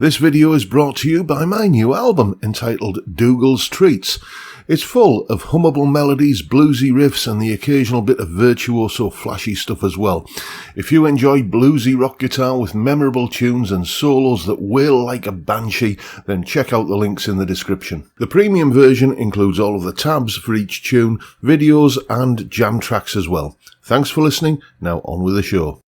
This video is brought to you by my new album entitled Dougal's Treats. It's full of hummable melodies, bluesy riffs and the occasional bit of virtuoso flashy stuff as well. If you enjoy bluesy rock guitar with memorable tunes and solos that wail like a banshee, then check out the links in the description. The premium version includes all of the tabs for each tune, videos and jam tracks as well. Thanks for listening. Now on with the show.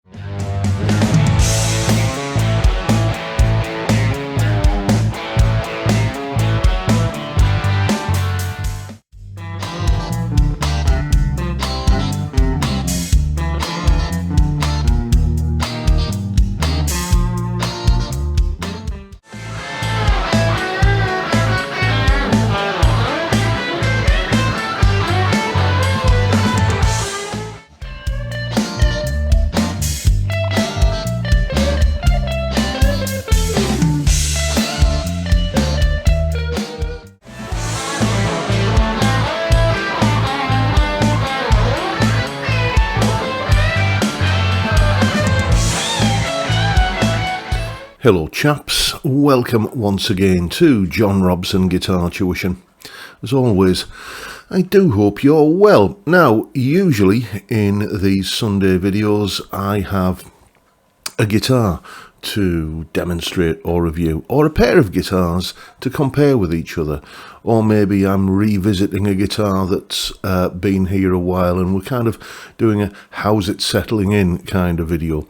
Hello chaps, welcome once again to John Robson Guitar Tuition. As always, I do hope you're well. Now, usually in these Sunday videos I have a guitar to demonstrate or review, or a pair of guitars to compare with each other, or maybe I'm revisiting a guitar that's been here a while and we're kind of doing a how's it settling in kind of video.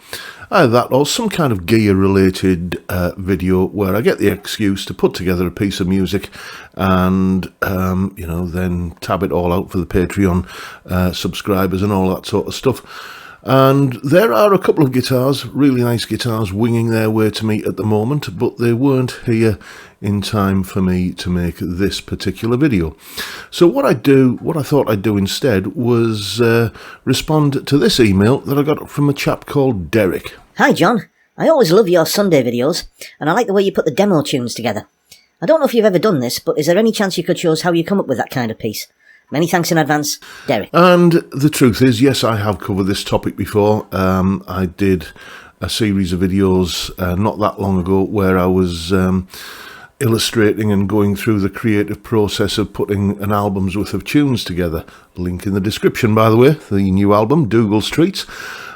Either that or some kind of gear related video where I get the excuse to put together a piece of music and then tab it all out for the Patreon subscribers and all that sort of stuff. And there are a couple of guitars, really nice guitars, winging their way to me at the moment, but they weren't here in time for me to make this particular video. So what I thought I'd do instead was respond to this email that I got from a chap called Derek. Hi John, I always love your Sunday videos, and I like the way you put the demo tunes together. I don't know if you've ever done this, but is there any chance you could show us how you come up with that kind of piece? Many thanks in advance, Derek. And the truth is, yes, I have covered this topic before. I did a series of videos not that long ago where I was illustrating and going through the creative process of putting an album's worth of tunes together. Link in the description, by the way, the new album, Dougal's Treats.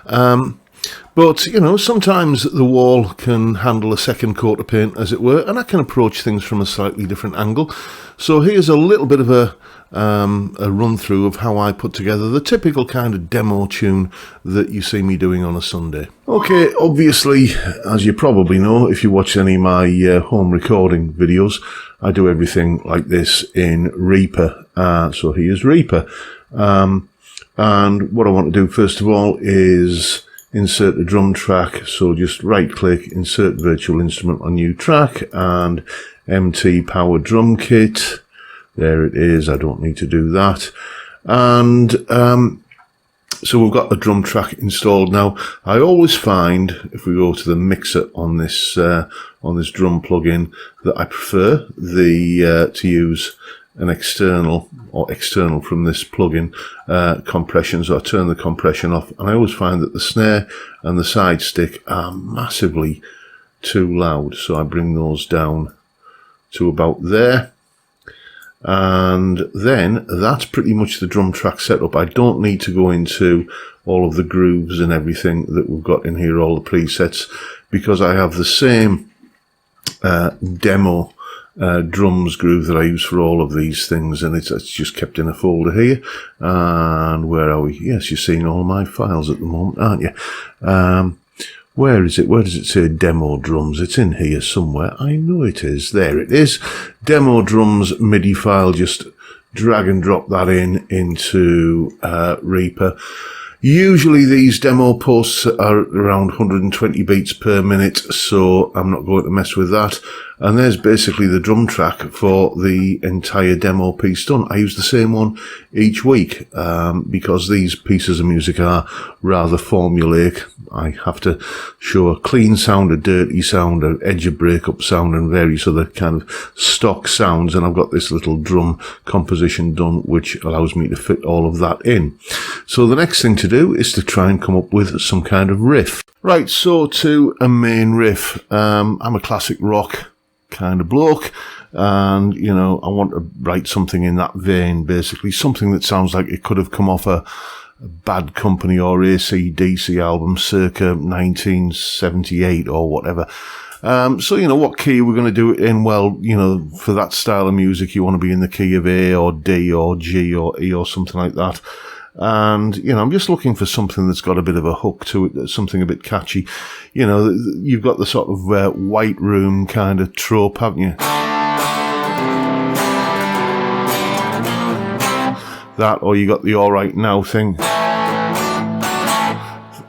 But, you know, sometimes the wall can handle a second coat of paint, as it were, and I can approach things from a slightly different angle. So here's a little bit of a run-through of how I put together the typical kind of demo tune that you see me doing on a Sunday. Okay, obviously, as you probably know, if you watch any of my home recording videos, I do everything like this in Reaper. So here's Reaper. And what I want to do, first of all, is insert a drum track. So just right-click, insert virtual instrument on new track, and MT Power Drum Kit. There it is. I don't need to do that. And so we've got the drum track installed now. I always find, if we go to the mixer on this drum plugin, that I prefer to use an external from this plugin compression. So I turn the compression off, and I always find that the snare and the side stick are massively too loud. So I bring those down to about there. And then that's pretty much the drum track setup. I don't need to go into all of the grooves and everything that we've got in here, all the presets, because I have the same demo drums groove that I use for all of these things, and it's just kept in a folder here. And where are we? Yes, you're seeing all my files at the moment, aren't you? Where is it? Where does it say demo drums? It's in here somewhere. I know it is. There it is. Demo drums MIDI file. Just drag and drop that into Reaper. Usually these demo posts are around 120 beats per minute, so I'm not going to mess with that. And there's basically the drum track for the entire demo piece done. I use the same one each week because these pieces of music are rather formulaic. I have to show a clean sound, a dirty sound, an edge of breakup sound, and various other kind of stock sounds. And I've got this little drum composition done, which allows me to fit all of that in. So the next thing to do is to try and come up with some kind of riff. Right, so to a main riff. I'm a classic rock kind of bloke, and, you know, I want to write something in that vein, basically. Something that sounds like it could have come off a Bad Company or AC/DC album circa 1978 or whatever. So, you know, what key we're going to do it in? Well, you know, for that style of music, you want to be in the key of A or D or G or E or something like that. And, you know, I'm just looking for something that's got a bit of a hook to it, something a bit catchy. You know, you've got the sort of White Room kind of trope, haven't you? That, or you got the All Right Now thing.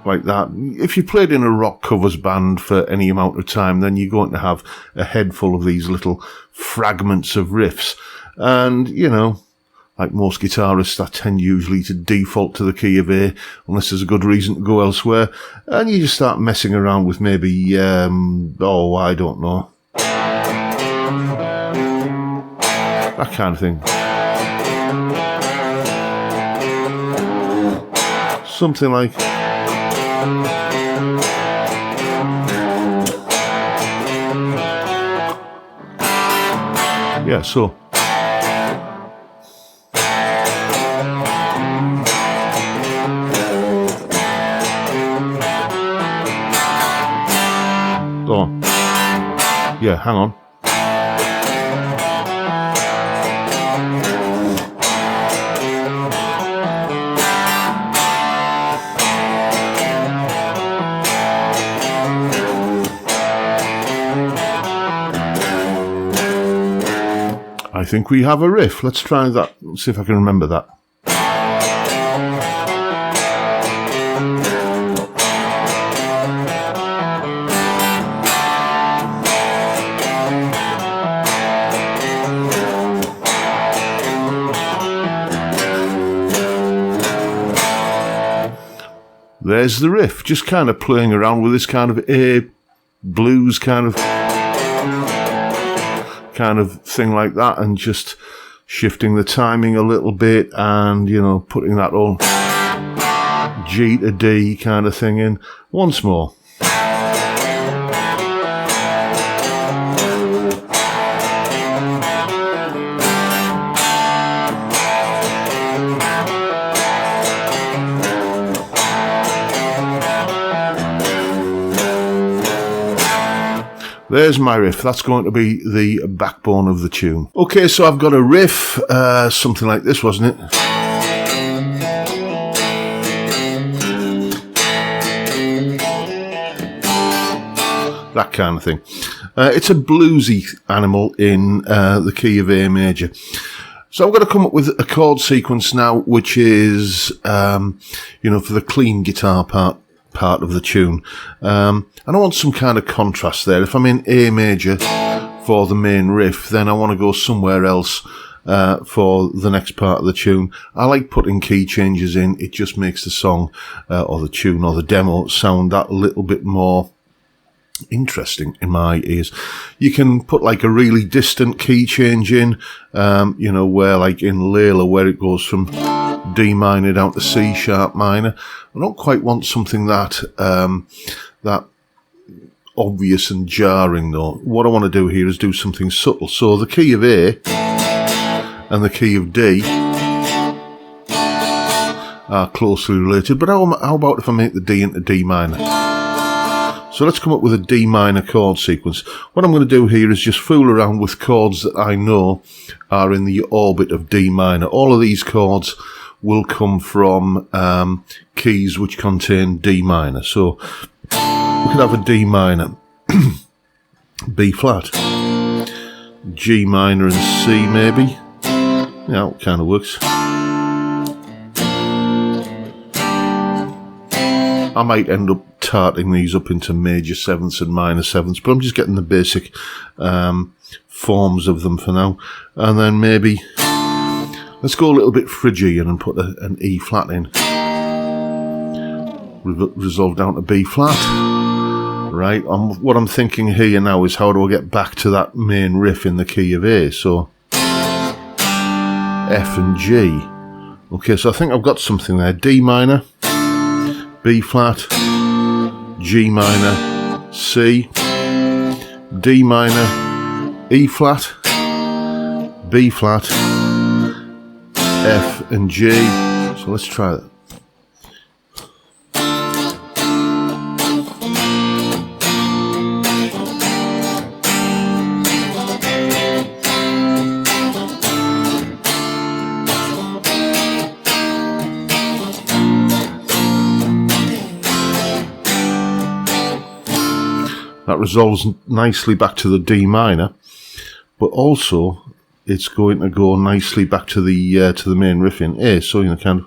Like that. If you played in a rock covers band for any amount of time, then you're going to have a head full of these little fragments of riffs. And, you know, like most guitarists, I tend usually to default to the key of A, unless there's a good reason to go elsewhere. And you just start messing around with maybe, I don't know, that kind of thing. Something like... yeah, so... oh. Yeah, hang on. I think we have a riff. Let's try that. Let's see if I can remember that. There's the riff, just kind of playing around with this kind of A blues kind of thing like that, and just shifting the timing a little bit, and, you know, putting that all G to D kind of thing in once more. There's my riff. That's going to be the backbone of the tune. Okay, so I've got a riff, something like this, wasn't it? That kind of thing. It's a bluesy animal in the key of A major. So I'm going to come up with a chord sequence now, which is, you know, for the clean guitar part of the tune. And I want some kind of contrast there. If I'm in A major for the main riff, then I want to go somewhere else for the next part of the tune. I like putting key changes in. It just makes the song or the tune or the demo sound that little bit more interesting in my ears. You can put like a really distant key change in, you know, where like in Layla, where it goes from D minor down to C sharp minor. I don't quite want something that that obvious and jarring though. What I want to do here is do something subtle. So the key of A and the key of D are closely related, but how about if I make the D into D minor? So let's come up with a D minor chord sequence. What I'm going to do here is just fool around with chords that I know are in the orbit of D minor. All of these chords will come from keys which contain D minor. So we could have a D minor, B flat, G minor and C maybe. Yeah, it kind of works. I might end up tarting these up into major sevenths and minor sevenths, but I'm just getting the basic forms of them for now. And then maybe let's go a little bit Phrygian and put an E flat in. Resolve down to B flat. Right, what I'm thinking here now is how do I get back to that main riff in the key of A? So F and G. Okay, so I think I've got something there. D minor, B flat, G minor, C, D minor, E flat, B flat, F and G. So let's try that. That resolves nicely back to the D minor, but also it's going to go nicely back to the main riff in A. So you know, kind of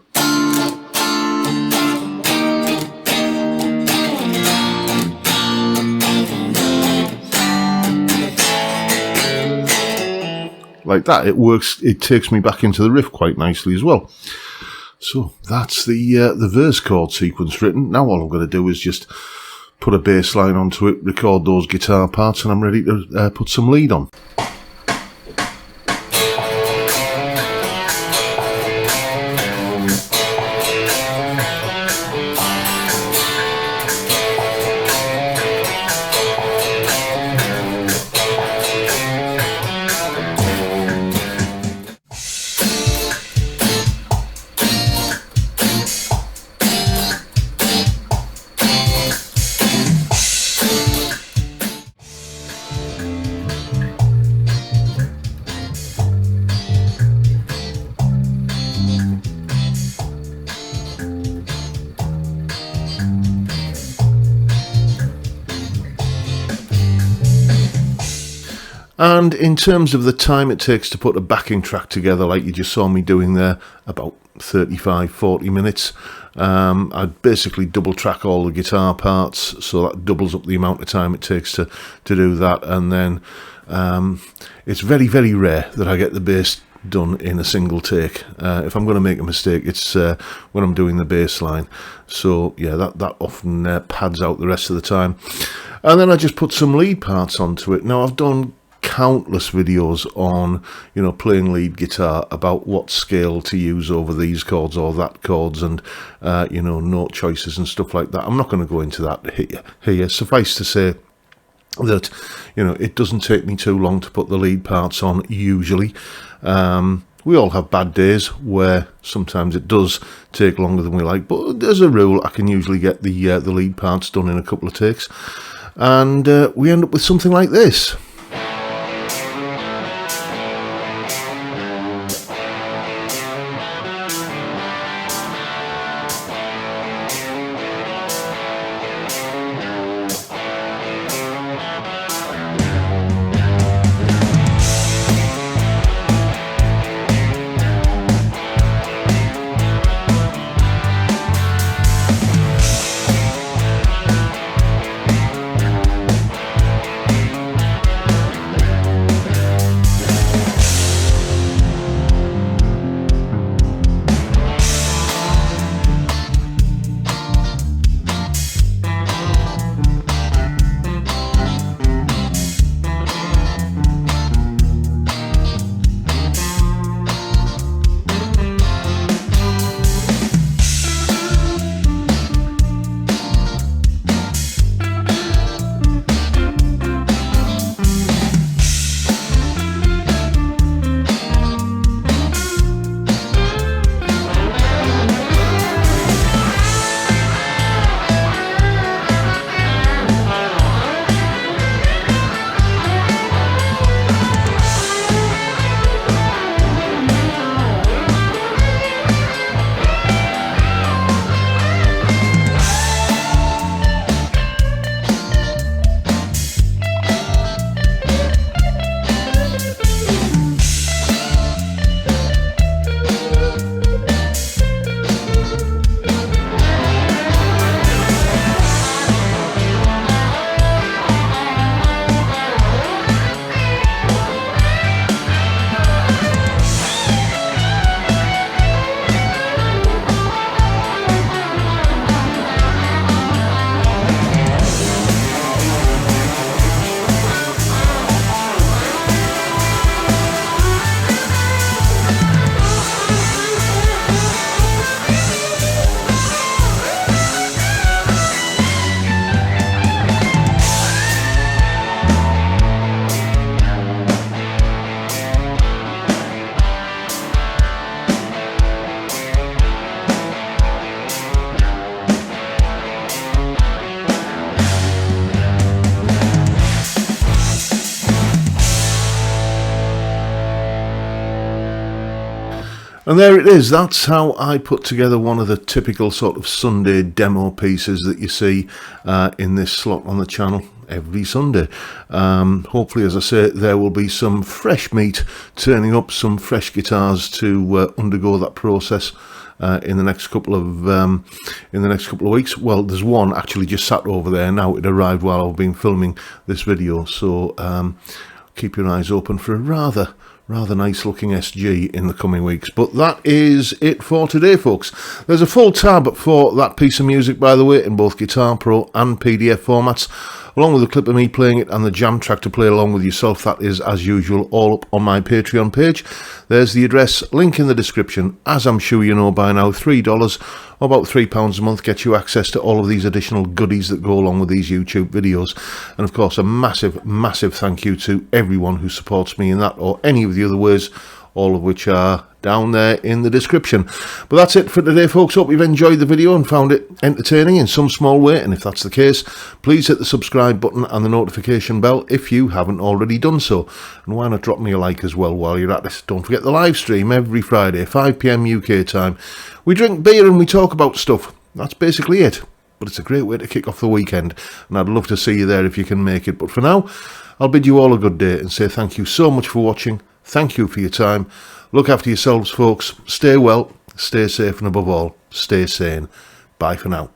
like that. It works. It takes me back into the riff quite nicely as well. So that's the verse chord sequence written. Now all I've got to do is just put a bass line onto it, record those guitar parts, and I'm ready to put some lead on. And in terms of the time it takes to put a backing track together, like you just saw me doing there, about 35-40 minutes. I basically double track all the guitar parts, so that doubles up the amount of time it takes to do that. And then it's very, very rare that I get the bass done in a single take. If I'm going to make a mistake, it's when I'm doing the bass line. So yeah, that often pads out the rest of the time. And then I just put some lead parts onto it. Now I've done countless videos on, you know, playing lead guitar, about what scale to use over these chords or that chords, and you know, note choices and stuff like that. I'm not going to go into that here. Suffice to say that, you know, it doesn't take me too long to put the lead parts on usually. We all have bad days where sometimes it does take longer than we like, but as a rule I can usually get the lead parts done in a couple of takes, and we end up with something like this. And there it is. That's how I put together one of the typical sort of Sunday demo pieces that you see in this slot on the channel every Sunday. Hopefully, as I say, there will be some fresh meat turning up, some fresh guitars to undergo that process in the next couple of weeks. Well, there's one actually just sat over there now. It arrived while I've been filming this video, so keep your eyes open for a rather nice looking SG in the coming weeks. But that is it for today, folks. There's a full tab for that piece of music, by the way, in both Guitar Pro and PDF formats, along with a clip of me playing it and the jam track to play along with yourself. That is, as usual, all up on my Patreon page. There's the address, link in the description. As I'm sure you know by now, $3 or about £3 a month gets you access to all of these additional goodies that go along with these YouTube videos. And of course, a massive thank you to everyone who supports me in that or any of the other ways, all of which are down there in the description. But that's it for today, folks. Hope you've enjoyed the video and found it entertaining in some small way, and if that's the case, please hit the subscribe button and the notification bell if you haven't already done so. And why not drop me a like as well while you're at it. Don't forget the live stream every Friday, 5 PM UK time. We drink beer and we talk about stuff. That's basically it. But it's a great way to kick off the weekend, and I'd love to see you there if you can make it. But for now, I'll bid you all a good day and say thank you so much for watching. Thank you for your time. Look after yourselves, folks. Stay well, stay safe, and above all, stay sane. Bye for now.